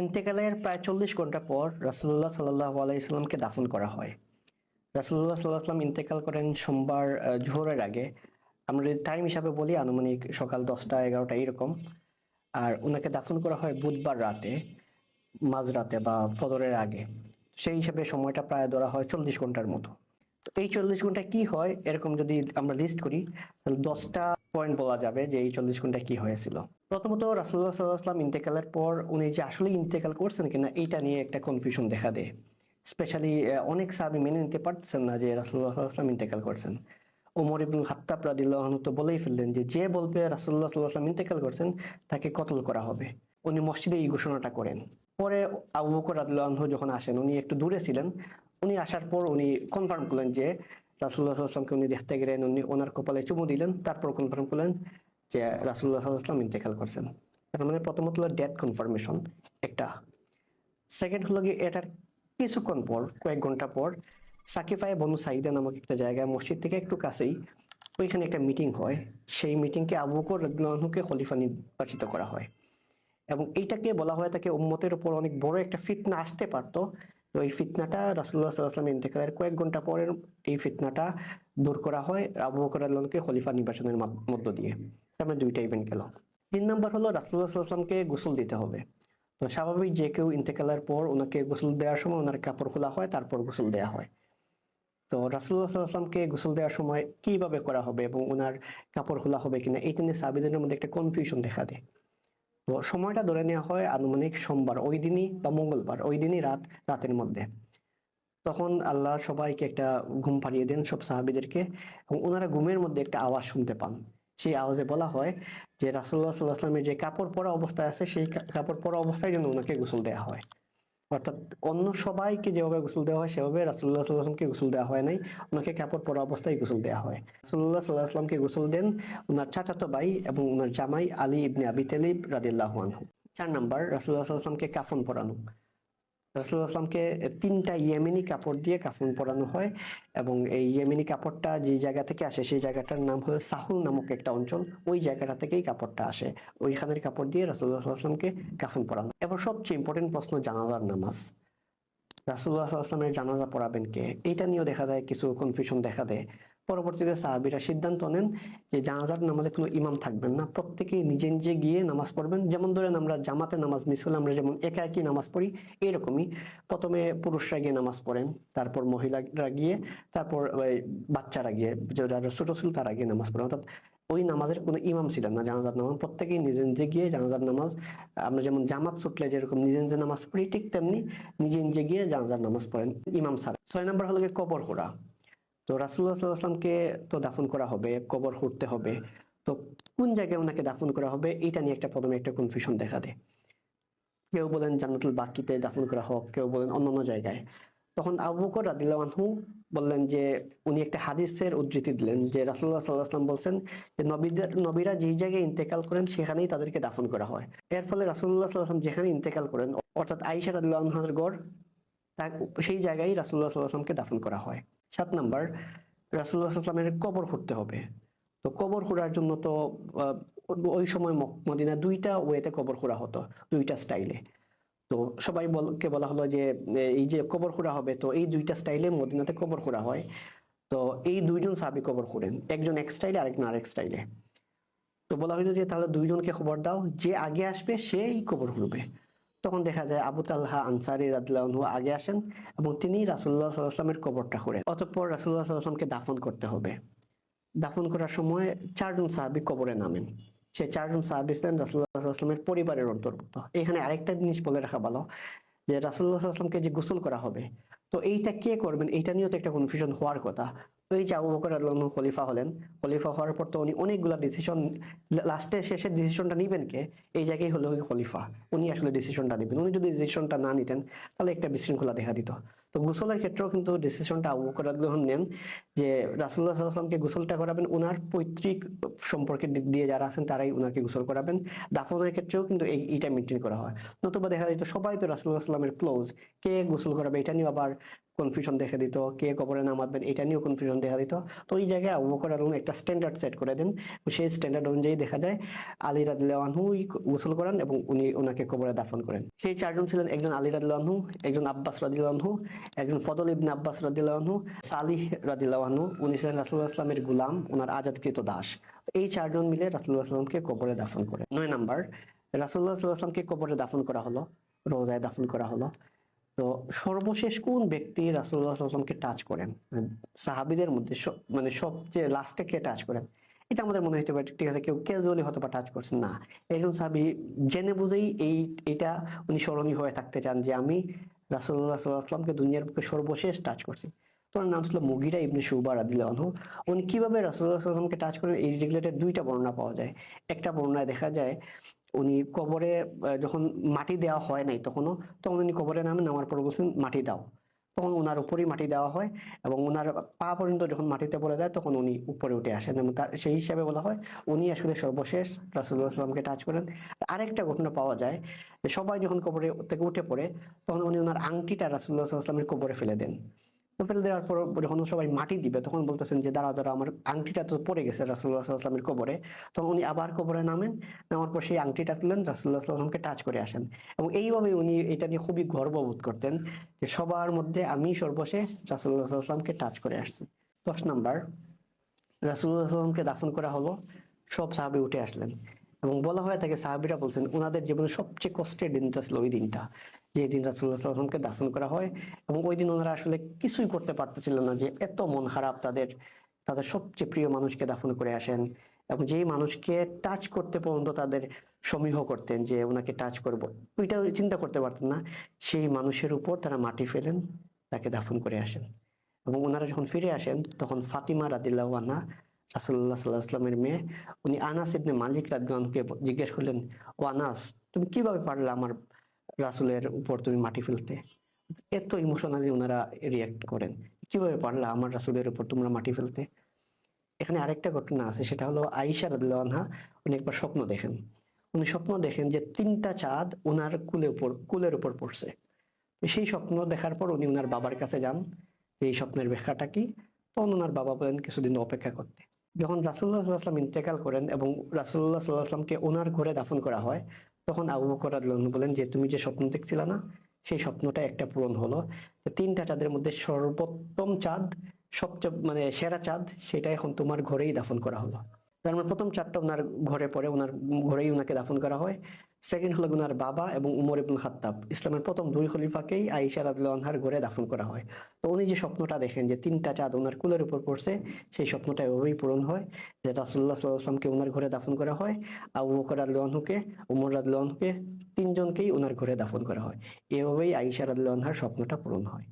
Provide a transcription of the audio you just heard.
ইন্তেকালের প্রায় 40 ঘন্টা পর রাসূলুল্লাহ সাল্লাল্লাহু আলাইহি সাল্লামকে দাফন করা হয়। রাসূলুল্লাহ সাল্লাল্লাহু আলাইহি সাল্লাম ইন্তেকাল করেন সোমবার জোহরের আগে। আমরা যদি টাইম হিসাবে বলি আনুমানিক সকাল 10টা-11টা এরকম। আর ওনাকে দাফন করা হয় বুধবার রাতে, মাঝরাতে বা ফজরের আগে। সেই হিসাবে সময়টা প্রায় ধরা হয় 40 ঘন্টার মতো। তো এই 40 ঘন্টায় কি হয় এরকম যদি আমরা লিস্ট করি তাহলে 10টা পয়েন্ট বলা যাবে যে এই 40 ঘন্টায় কি হয়েছিল। প্রথমত রাসূলুল্লাহ সাল্লাল্লাহু আলাইহি ওয়াসাল্লাম ইন্তেকালের পর উনি যে আসলে ইন্তেকাল করছেন কিনা এইটা নিয়ে একটা কনফিউশন দেখা দেয়। স্পেশালি অনেক সাহাবী মেনে নিতে পারছেন না যে রাসূলুল্লাহ সাল্লাল্লাহু আলাইহি ওয়াসাল্লাম ইন্তেকাল করছেন। ওমর ইবনুল খাত্তাব রাদিয়াল্লাহু আনহু তো বলেই ফেললেন যে যে বলবে রাসূলুল্লাহ সাল্লাল্লাহু আলাইহি ওয়াসাল্লাম ইন্তেকাল করছেন তাকে কতল করা হবে। উনি মসজিদে এই ঘোষণাটা করেন। পরে আবু বকর রাদিয়াল্লাহু আনহু যখন আসেন উনি একটু দূরে ছিলেন। উনি আসার পর উনি কনফার্ম করলেন যে রাসূলুল্লাহ সাল্লাল্লাহু আলাইহি ওয়াসাল্লামকে উনি দেখতে গেলেন, উনি ওনার কপালে চুমু দিলেন, তারপর কনফার্ম করলেন যে রাসূলুল্লাহ সাল্লাল্লাহু আলাইহি ওয়াসাল্লাম ইন্তেকাল করছেন। তার মানে প্রথমত হলো ডেথ কনফার্মেশন একটা। সেকেন্ড হলো গিয়ে এটার কিছুক্ষণ পর, কয়েক ঘন্টা পর সাকিফায়ে বনু সাইদা নামক একটা জায়গায় মসজিদ থেকে একটু কাছেই ওইখানে একটা মিটিং হয়। সেই মিটিংকে আবু বকর রাদিয়াল্লাহু আনহুকে খলিফা নির্বাচিত করা হয় এবং এইটাকে বলা হয় তাকে উম্মতের উপর অনেক বড় একটা ফিতনা আসতে পারতো। তো এই ফিতনাটা রাসূলুল্লাহ সাল্লাল্লাহু আলাইহি ওয়াসাল্লাম ইন্তেকালের কয়েক ঘন্টা পরের এই ফিতনাটা দূর করা হয় আবু বকর রাদিয়াল্লাহু আনহুকে খলিফা নির্বাচনের মধ্য দিয়ে। তার মানে দুইটা ইভেন্ট গেল। 3 নম্বর হলো রাসূলুল্লাহ সাল্লাল্লাহু আলাইহি ওয়াসাল্লামকে গোসল দিতে হবে। তো স্বাভাবিক যে কেউ ইন্তেকালের পর ওনাকে গোসল দেওয়ার সময় ওনার কাপড় খোলা হয়, তারপর গোসল দেওয়া হয়। তো রাসূলুল্লাহ সাল্লাল্লাহু আলাইহি ওয়াসাল্লামকে গোসল দেওয়ার সময় কিভাবে করা হবে এবং ওনার কাপড় খোলা হবে কিনা এটা নিয়ে সাহাবীদের মধ্যে একটা কনফিউশন দেখা দেয়। তো সময়টা ধরে নেওয়া হয় আনুমানিক সোমবার ওই দিনই বা মঙ্গলবার ওই দিনই রাতের মধ্যে। তখন আল্লাহ সবাইকে একটা ঘুম পাড়িয়ে দেন, সব সাহাবীদেরকে, এবং ওনারা ঘুমের মধ্যে একটা আওয়াজ শুনতে পান। সেই আওয়াজে বলা হয় যে রাসূলুল্লাহ সাল্লাল্লাহু আলাইহি ওয়াসাল্লামের যে কাপড় পরা অবস্থায় আছে সেই কাপড় পরা অবস্থায় যেন ওনাকে গোসল দেওয়া হয়। অর্থাৎ অন্য সবাইকে যেভাবে গোসল দেওয়া হয় সেভাবে রাসূলুল্লাহ সাল্লাল্লাহু আলাইহি ওয়াসাল্লামকে গোসল দেওয়া হয় নাই। ওনাকে কাপড় পরা অবস্থায় গোসল দেওয়া হয়। রাসূলুল্লাহ সাল্লাল্লাহু আলাইহি ওয়াসাল্লামকে গোসল দেন ওনার চাচাতো ভাই এবং ওনার জামাই আলী ইবনে আবি তালিব রাদিয়াল্লাহু আনহু। 4 নম্বর, রাসূলুল্লাহ সাল্লাল্লাহু আলাইহি ওয়াসাল্লামকে কাফন পরানো। রাসূলুল্লাহ সাল্লাল্লাহু আলাইহি ওয়াসাল্লামকে 3টা ইয়েমেনি কাপড় দিয়ে কাফন পরানো হয় এবং এই ইয়েমেনি কাপড়টা যে জায়গা থেকে আসে সেই জায়গাটার নাম হলো সাহুল নামক একটা অঞ্চল। ওই জায়গাটা থেকেই কাপড়টা আসে। ওইখানের কাপড় দিয়ে রাসূলুল্লাহ সাল্লাল্লাহু আলাইহি ওয়াসাল্লামকে কাফন পরানো। এবার সবচেয়ে ইম্পর্টেন্ট প্রশ্ন জানাজার নামাজ। রাসূলুল্লাহ সাল্লাল্লাহু আলাইহি ওয়াসাল্লামের জানাজা পড়াবেন কে? এটা নিয়েও দেখা যায় কিছু কনফিউশন দেখা দেয়। পরবর্তীতে সাহাবীরা সিদ্ধান্ত নেন যে জানাজার নামাজে কোনো ইমাম থাকবেন না, প্রত্যেকেই নিজে নিজে গিয়ে নামাজ পড়বেন। যেমন ধরেন আমরা জামাতে নামাজ মিস হলে আমরা যেমন একা একই নামাজ পড়ি, এরকমই প্রথমে পুরুষরা গিয়ে নামাজ পড়েন, তারপর মহিলারা গিয়ে, তারপর বাচ্চারা গিয়ে, যারা ছোট ছিল তারা গিয়ে নামাজ পড়েন। অর্থাৎ ওই নামাজের কোনো ইমাম ছিলেন না। জানাজার নামাজ প্রত্যেকেই নিজে নিজে গিয়ে জানাজার নামাজ, আমরা যেমন জামাত ছুটলে যেরকম নিজে নিজে নামাজ পড়ি ঠিক তেমনি নিজে নিজে গিয়ে জানাজার নামাজ পড়েন ইমাম ছাড়া। 6 নম্বর হলো কবর খোঁড়া। তো রাসূলুল্লাহ সাল্লাল্লাহু আলাইহি ওয়াসাল্লামকে তো দাফন করা হবে, কবর খুঁড়তে হবে। তো কোন জায়গায় ওনাকে দাফন করা হবে এটা নিয়ে প্রথমে একটা কনফিউশন দেখা দেয়। কেউ বলেন জান্নাতুল বাকিতে দাফন করা হোক, কেউ বলেন অন্যান্য জায়গায়। তখন আবু বকর রাদিয়াল্লাহু আনহু বললেন যে উনি একটা হাদিসের উদ্ধৃতি দিলেন যে রাসূলুল্লাহ সাল্লাল্লাহু আলাইহি ওয়াসাল্লাম বলছেন যে নবীরা যেই জায়গায় ইন্তেকাল করেন সেখানেই তাদেরকে দাফন করা হয়। এর ফলে রাসূলুল্লাহ সাল্লাল্লাহু আলাইহি ওয়াসাল্লাম যেখানে ইন্তেকাল করেন অর্থাৎ আয়েশা রাদিয়াল্লাহু আনহার ঘর, সেই জায়গায় রাসূলুল্লাহ সাল্লাল্লাহু আলাইহি ওয়াসাল্লামকে দাফন করা হয়। 7 নম্বর, রাসূলুল্লাহ সাল্লাল্লাহু আলাইহি ওয়াসাল্লামের কবর খুঁড়তে হবে। তো কবর খোঁড়ার জন্য তো ওই সময় মদিনা 2টা ওয়েতে কবর খোঁড়া হতো, 2টা স্টাইলে। তো কে বলা হলো যে এই যে কবর খোঁড়া হবে তো এই 2টা স্টাইলে মদিনাতে কবর খোঁড়া হয়। তো এই 2জন সাহাবী কবর খোঁড়েন, একজন এক স্টাইলে আরেকজন আরেক স্টাইলে। তো বলা হলো যে তাহলে 2জনকে খবর দাও, যে আগে আসবে সেই কবর খুঁড়বে। তখন দেখা যায় আবু তালহা আনসারী রাদিয়াল্লাহু আনহু আগে আসেন এবং তিনি রাসূলুল্লাহ সাল্লাল্লাহু আলাইহি ওয়াসাল্লামের কবরটা খুঁড়েন। অতঃপর রাসূলুল্লাহ সাল্লাল্লাহু আলাইহি ওয়াসাল্লামকে দাফন করতে হবে। দাফন করার সময় 4জন সাহাবী কবরে নামেন। সেই 4জন সাহাবী ছিলেন রাসূলুল্লাহ সাল্লাল্লাহু আলাইহি ওয়াসাল্লামের পরিবারের অন্তর্ভুক্ত। এখানে আরেকটা জিনিস বলে রাখা ভালো যে রাসূলুল্লাহ সাল্লাল্লাহু আলাইহি ওয়াসাল্লামকে যে গোসল করা হবে তো এইটা কে করবেন এইটা নিয়েও তো একটা কনফিউশন হওয়ার কথা। ওই যে আবু বকর রাদিয়াল্লাহু আনহু খলিফা হলেন, খলিফা হওয়ার পর তো উনি অনেকগুলা ডিসিশন, লাস্টে শেষের ডিসিশনটা নিবেন কে? এই জায়গায় হলো খলিফা, উনি আসলে ডিসিশনটা নেবেন। উনি যদি ডিসিশনটা না নিতেন তাহলে একটা বিশৃঙ্খলা দেখা দিত। তো তো গোসলের ক্ষেত্রেও কিন্তু ডিসিশনটা আবু বকর রাদিয়াল্লাহু আনহু নেন যে রাসূলুল্লাহ সাল্লাল্লাহু আলাইহি ওয়াসাল্লামকে গোসলটা করাবেন, উনার পৈতৃক সম্পর্কের দিক দিয়ে যারা আছেন তারাই উনাকে গোসল করাবেন। দাফনের ক্ষেত্রেও কিন্তু এইটা মেনটেন করা হয়। নতুবা দেখা যেত সবাই তো রাসূলুল্লাহ সাল্লাল্লাহু আলাইহি ওয়াসাল্লামের ক্লোজ, কে গোসল করাবে এটা নিয়ে আবার কনফিউশন দেখা দিত, কে কবরে নামাবেন এটা নিয়েও কনফিউশন দেখা দিত। তো এই জায়গায় আবু বকর রাদিয়াল্লাহু আনহু একটা স্ট্যান্ডার্ড সেট করে দেন, সেই স্ট্যান্ডার্ড অনুযায়ী দেখা যায় আলী রাদিয়াল্লাহু আনহু গোসল করান এবং উনি ওনাকে কবরে দাফন করেন। সেই চারজন ছিলেন একজন আলী রাদিয়াল্লাহু আনহু, একজন আব্বাস রাদিয়াল্লাহু আনহু, একজন ফদল ইবনে আব্বাস রাদিয়াল্লাহু আনহু, সালিহ রাদিয়াল্লাহু আনহু, উনি ছিলেন রাসূলুল্লাহ সাল্লাল্লাহু আলাইহি ওয়াসাল্লামের গোলাম, ওনার আজাদকৃত দাস। এই চারজন মিলে রাসূলুল্লাহ সাল্লাল্লাহু আলাইহি ওয়াসাল্লামকে কবরে দাফন করে। 9 নাম্বার, রাসূলুল্লাহ সাল্লাল্লাহু আলাইহি ওয়াসাল্লামকে কবরে দাফন করা হলো, রোজায় দাফন করা হলো। তো সর্বশেষ কোন ব্যক্তি রাসূলুল্লাহ সাল্লাল্লাহু আলাইহি ওয়াসাল্লামকে টাচ করেন, সাহাবীদের মধ্যে মানে সবচেয়ে লাস্টে কে টাচ করেন? এটা আমাদের মনে হতে পারে ঠিক আছে কেউ ক্যাজুয়ালি হয়তো বা টাচ করছেন, না, একজন সাহাবী জেনে বুঝেই এটা উনি স্মরণীয় হয়ে থাকতে চান যে আমি রাসূলুল্লাহ সাল্লাল্লাহু আলাইহি ওয়াসাল্লামকে দুনিয়ার বুকে সর্বশেষ টাচ করছি। তো ওনার নাম ছিল মুগিরা ইবনে শুবা রাদিয়াল্লাহু আনহু। উনি কিভাবে রাসূলুল্লাহ সাল্লাল্লাহু আলাইহি ওয়াসাল্লামকে টাচ করেন এই রিলেটেড দুইটা বর্ণনা পাওয়া যায়। একটা বর্ণনায় দেখা যায় উনি কবরে যখন মাটি দেওয়া হয় নাই তখন উনি কবরে নামার পর বলছেন মাটি দাও, তখন ওনার উপরেই মাটি দেওয়া হয় এবং ওনার পা পর্যন্ত যখন মাটিতে পড়ে যায় তখন উনি উপরে উঠে আসেন এবং সেই হিসাবে বলা হয় উনি আসলে সর্বশেষ রাসূলুল্লাহ সাল্লামকে টাচ করেন। আরেকটা ঘটনা পাওয়া যায় যে সবাই যখন কবরে থেকে উঠে পড়ে তখন উনি ওনার আংটিটা রাসূলুল্লাহ সাল্লাল্লাহু আলাইহি ওয়াসাল্লামের কবরে ফেলে দেন। তো ফেলে দেওয়ার পর যখন সবাই মাটি দিবে তখন বলতেছেন যে দাঁড়া দাঁড়া আমার আংটিটা তো পড়ে গেছে রাসূলুল্লাহ সাল্লাল্লাহু আলাইহি ওয়াসাল্লামের কবরে। তখন উনি আবার কবরে নামেন, নামার পর সেই আংটিটা তুলেন, রাসূলুল্লাহ সাল্লাল্লাহু আলাইহি ওয়াসাল্লামকে টাচ করে আসেন এবং এইভাবে উনি এটা নিয়ে খুবই গর্ববোধ করতেন যে সবার মধ্যে আমি সর্বশেষ রাসূলুল্লাহ সাল্লাল্লাহু আলাইহি ওয়াসাল্লামকে টাচ করে আসছি। 10 নাম্বার, রাসূলুল্লাহ সাল্লাল্লাহু আলাইহি ওয়াসাল্লামকে দাফন করা হলো, সব সাহাবী উঠে আসলেন এবং বলা হয়ে থাকে সাহাবীরা বলছেন ওনাদের জীবনে সবচেয়ে কষ্টের দিনটা ছিল ওই দিনটা, যে দিন রাসূলুল্লাহ সাল্লাল্লাহু আলাইহি ওয়াসাল্লামকে দাফন করা হয় এবং ওই দিন ওনারা আসলে কিছুই করতে পারতেছিলেন না, যে এত মন খারাপ তাদের, তাদের সবচেয়ে প্রিয় মানুষকে দাফন করে আসেন এবং যেই মানুষকে টাচ করতে পর্যন্ত তাদের সমীহ করতেন যে ওনাকে টাচ করব, ওইটাও চিন্তা করতে পারতেন না, সেই মানুষের উপর তারা মাটি ফেলেন, তাকে দাফন করে আসেন। এবং ওনারা যখন ফিরে আসেন তখন ফাতিমা রাদিয়াল্লাহু আনহা রাসূলুল্লাহ সাল্লাল্লাহু আলাইহি ওয়াসাল্লামের মেয়ে, উনি আনাস ইবনে মালিক রাদিয়াল্লাহু আনহুকে জিজ্ঞেস করলেন, ও আনাস তুমি কিভাবে পারলে আমার রাসূলের উপর তুমি মাটি ফেলতে? এত ইমোশনালি ওনারা রিয়াক্ট করেন, কিভাবে পারলা আমার রাসূলের উপর তোমরা মাটি ফেলতে? এখানে আরেকটা ঘটনা আছে, সেটা হলো আয়েশা রাদিয়াল্লাহু আনহা উনি একবার স্বপ্ন দেখেন, উনি স্বপ্ন দেখেন যে 3টা চাঁদ ওনার কুলের উপর পড়ছে। সেই স্বপ্ন দেখার পর উনি ওনার বাবার কাছে যান যে এই স্বপ্নের ব্যাখ্যাটা কি। তখন ওনার বাবা বলেন কিছুদিন অপেক্ষা করতে। যখন রাসূলুল্লাহ সাল্লাল্লাহু আলাইহি ওয়াসাল্লাম ইন্তেকাল করেন এবং রাসূলুল্লাহ সাল্লাল্লাহু আলাইহি ওয়াসাল্লামকে ওনার ঘরে দাফন করা হয় তখন আবু বকর রাদিয়াল্লাহু আনহু বলেন যে তুমি যে স্বপ্ন দেখছিলে না সেই স্বপ্নটা একটা পূরণ হলো, 3টা চাঁদের মধ্যে সর্বোত্তম চাঁদ, সবচেয়ে মানে সেরা চাঁদ, সেটা এখন তোমার ঘরেই দাফন করা হলো। তার মানে প্রথম চাঁদটা ওনার ঘরে পড়ে, ওনার ঘরেই ওনাকে দাফন করা হয়। সেকেন্ড হলো ওনার বাবা এবং উমর ইবনুল খাত্তাব, ইসলামের প্রথম 2 খলিফাকেই আয়েশা রাদিয়াল্লাহু আনহার ঘরে দাফন করা হয়। তো উনি যে স্বপ্নটা দেখেন যে 3টা চাঁদ ওনার কুলের উপর পড়ছে, সেই স্বপ্নটা এভাবেই পূরণ হয় যে রাসূলুল্লাহ সাল্লাল্লাহু আলাইহি ওয়াসাল্লামকে ওনার ঘরে দাফন করা হয়, আবু বকর রাদিয়াল্লাহু আনহুকে, উমর রাদিয়াল্লাহু আনহুকে, 3জনকেই ওনার ঘরে দাফন করা হয়। এভাবেই আয়েশা রাদিয়াল্লাহু আনহার স্বপ্নটা পূরণ হয়।